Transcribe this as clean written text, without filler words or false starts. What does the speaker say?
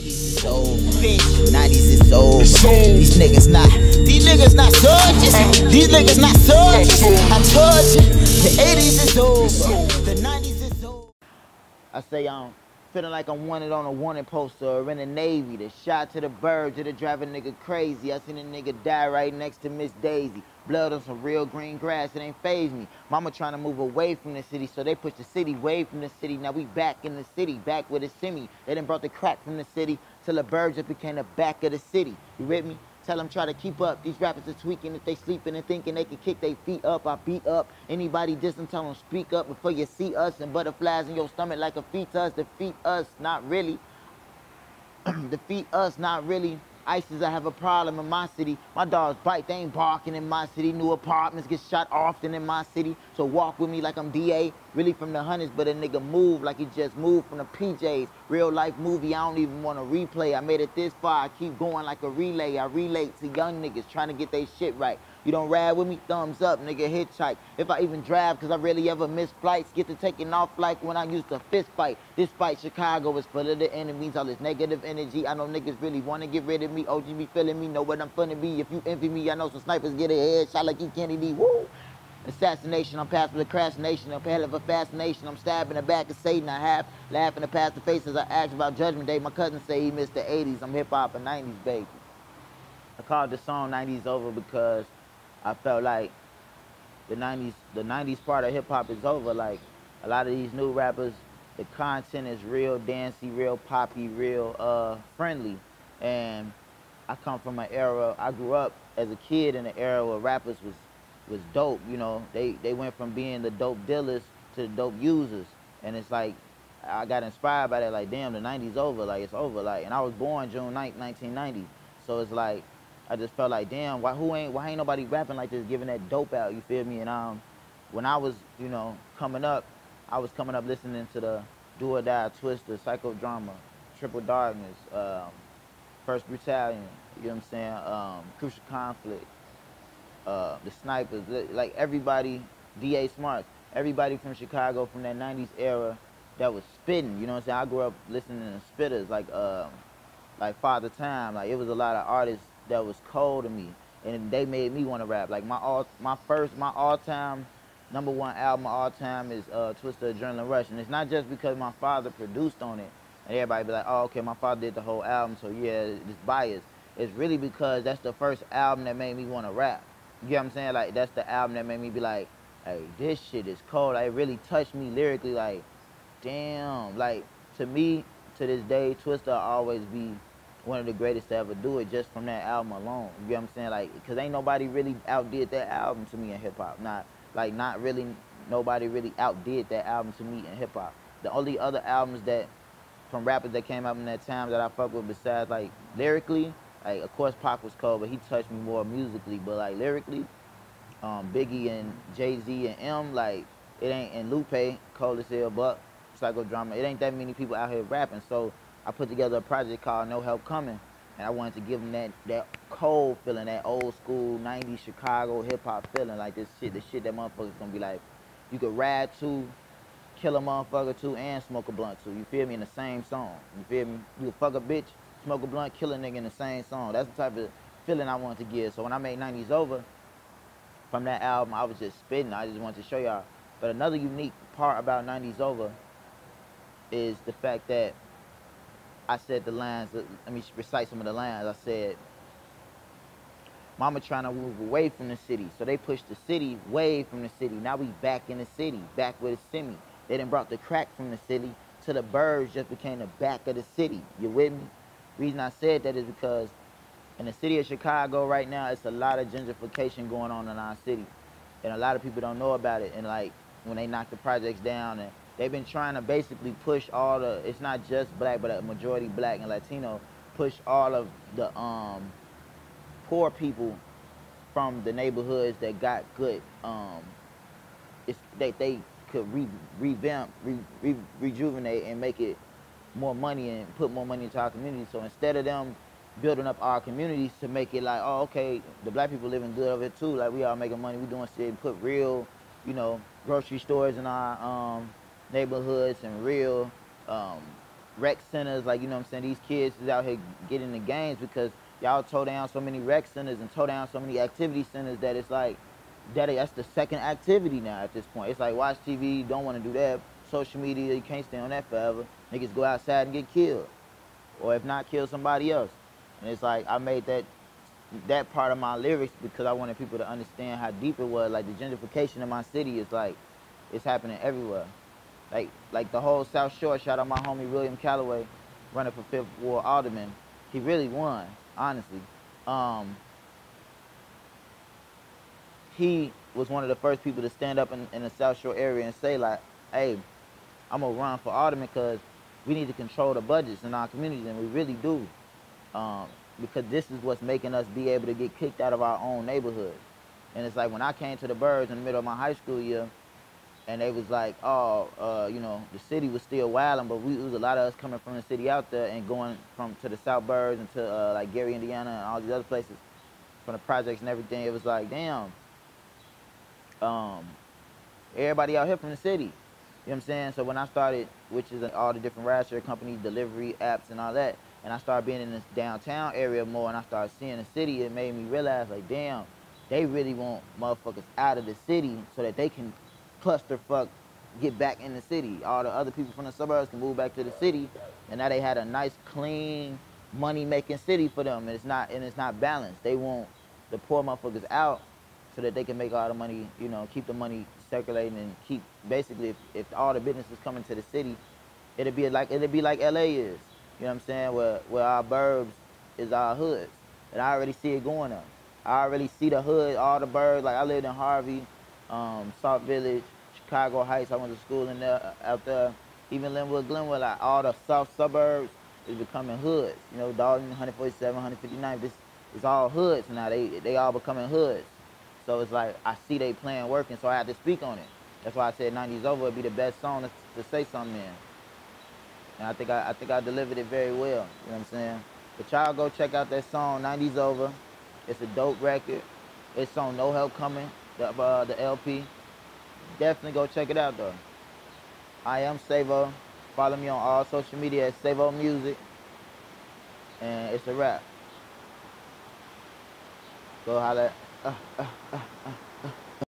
80s is old, bitch. 90s is old. These niggas not soldiers. These niggas not soldiers. I told you, the 80s is over. The 90s is over. I say I'm feeling like I'm wanted on a wanted poster or in the Navy. The shot to the birds, it'll drive a nigga crazy. I seen a nigga die right next to Miss Daisy. Blood on some real green grass, it ain't faze me. Mama trying to move away from the city, so they pushed the city away from the city. Now we back in the city, back with a semi. They done brought the crack from the city till the birds just became the back of the city. You with me? Tell them try to keep up. These rappers are tweaking. If they sleeping and thinking they can kick their feet up, I beat up. Anybody dissing, tell them speak up before you see us. And butterflies in your stomach like a fetus. Defeat us, not really. Defeat us, not really. ISIS, I have a problem in my city. My dogs bite, they ain't barking in my city. New apartments get shot often in my city. So walk with me like I'm DA, really from the hundreds, but a nigga move like he just moved from the PJs. Real life movie, I don't even want to replay. I made it this far, I keep going like a relay. I relate to young niggas trying to get their shit right. You don't ride with me, thumbs up, nigga, hitchhike. If I even drive, cause I really ever miss flights, get to taking off like when I used to fist fight. This fight, Chicago is full of the enemies, all this negative energy. I know niggas really wanna get rid of me. OG be feeling me, know what I'm finna be. If you envy me, I know some snipers get a headshot like you Kennedy, woo. Assassination, I'm past procrastination, I'm hell of a fascination. I'm stabbing the back of Satan, I have laughing to past the faces I asked about Judgment Day. My cousin say he missed the 80s, I'm hip hop and 90s baby. I called the song 90s over because I felt like the 90s part of hip hop is over. Like a lot of these new rappers, the content is real dancey, real poppy, real friendly. And I come from an era, I grew up as a kid in an era where rappers was dope, you know. They went from being the dope dealers to the dope users. And it's like, I got inspired by that, like, damn, the 90s over, like, it's over. Like, and I was born June 9th, 1990. So it's like, I just felt like, damn, why ain't nobody rapping like this, giving that dope out, you feel me? And when I was, you know, coming up, I was coming up listening to the Do or Die, Twister, Psychodrama, Triple Darkness, First Battalion, you know what I'm saying? Crucial Conflict, the Snipers, like everybody, D.A. Smarts, everybody from Chicago from that 90s era that was spitting, you know what I'm saying? I grew up listening to spitters like Father Time. Like, it was a lot of artists that was cold to me, and they made me want to rap. Like my all-time #1 album of all time is Twister Adrenaline Rush, and it's not just because my father produced on it and everybody be like, oh, okay, my father did the whole album, so yeah, it's biased. It's really because that's the first album that made me want to rap. You get what I'm saying? Like, that's the album that made me be like, hey, this shit is cold. Like, it really touched me lyrically. Like, damn. Like, to me, to this day, Twister will always be one of the greatest to ever do it, just from that album alone. You get what I'm saying? Like, because ain't nobody really outdid that album to me in hip-hop. Not really, nobody really outdid that album to me in hip-hop. The only other albums that, from rappers that came out in that time that I fuck with, besides, like, lyrically, like, of course, Pac was cold, but he touched me more musically. But, like, lyrically, Biggie and Jay-Z and M, like, it ain't, and Lupe, cold as hell, Buck, Psychodrama, it ain't that many people out here rapping. So I put together a project called No Help Coming, and I wanted to give them that cold feeling, that old school 90s Chicago hip hop feeling, like this shit, the shit that motherfuckers gonna be like, you could ride to, kill a motherfucker to, and smoke a blunt to, you feel me, in the same song, you feel me? You could fuck a bitch, smoke a blunt, kill a nigga in the same song. That's the type of feeling I wanted to give. So when I made 90s Over, from that album, I was just spitting, I just wanted to show y'all. But another unique part about 90s Over is the fact that I said the lines, let me recite some of the lines. I said, mama trying to move away from the city, so they pushed the city away from the city. Now we back in the city, back with a semi. They done brought the crack from the city to the birds just became the back of the city. You with me? Reason I said that is because in the city of Chicago right now, it's a lot of gentrification going on in our city. And a lot of people don't know about it. And like, when they knock the projects down, and they've been trying to basically push all the, it's not just black, but a majority black and Latino, push all of the poor people from the neighborhoods that got good, they could revamp, rejuvenate and make it more money and put more money into our community. So instead of them building up our communities to make it like, oh, okay, the black people living good of it too, like we all making money, we doing shit, put real, you know, grocery stores in our neighborhoods and real rec centers, like, you know what I'm saying, these kids is out here getting the games because y'all tore down so many rec centers and tore down so many activity centers that it's like, that's the second activity now at this point. It's like watch TV, don't want to do that. Social media, you can't stay on that forever. Niggas go outside and get killed. Or if not, kill somebody else. And it's like, I made that part of my lyrics because I wanted people to understand how deep it was. Like, the gentrification in my city is like, it's happening everywhere. Like the whole South Shore, shout out my homie William Calloway, running for 5th Ward Alderman. He really won, honestly. He was one of the first people to stand up in the South Shore area and say, like, hey, I'm gonna run for alderman because we need to control the budgets in our communities, and we really do. Because this is what's making us be able to get kicked out of our own neighborhood. And it's like when I came to the Birds in the middle of my high school year, and they was like, oh, you know, the city was still wilding, but it was a lot of us coming from the city out there and going to the South Birds and to like Gary, Indiana, and all these other places, from the projects and everything. It was like, damn, everybody out here from the city. You know what I'm saying? So when I started, which is all the different ride-share companies, delivery apps and all that, and I started being in this downtown area more, and I started seeing the city, it made me realize, like, damn, they really want motherfuckers out of the city so that they can clusterfuck, get back in the city. All the other people from the suburbs can move back to the city, and now they had a nice, clean, money-making city for them, and it's not balanced. They want the poor motherfuckers out so that they can make all the money, you know, keep the money circulating and keep, basically, if all the businesses coming to the city, it'd be like LA is. You know what I'm saying? Where our burbs is our hoods. And I already see it going up. I already see the hood, all the burbs. Like, I lived in Harvey, South Village, Chicago Heights. I went to school in there, out there. Even Linwood, Glenwood, like all the south suburbs is becoming hoods. You know, Dalton, 147, 159, this is all hoods now. They all becoming hoods. So it's like, I see they plan working, so I have to speak on it. That's why I said 90s Over would be the best song to say something in. And I think I delivered it very well, you know what I'm saying? But y'all go check out that song, 90s Over. It's a dope record. It's on No Help Coming, the LP. Definitely go check it out, though. I am Savo. Follow me on all social media at Savo Music. And it's a wrap. Go holla.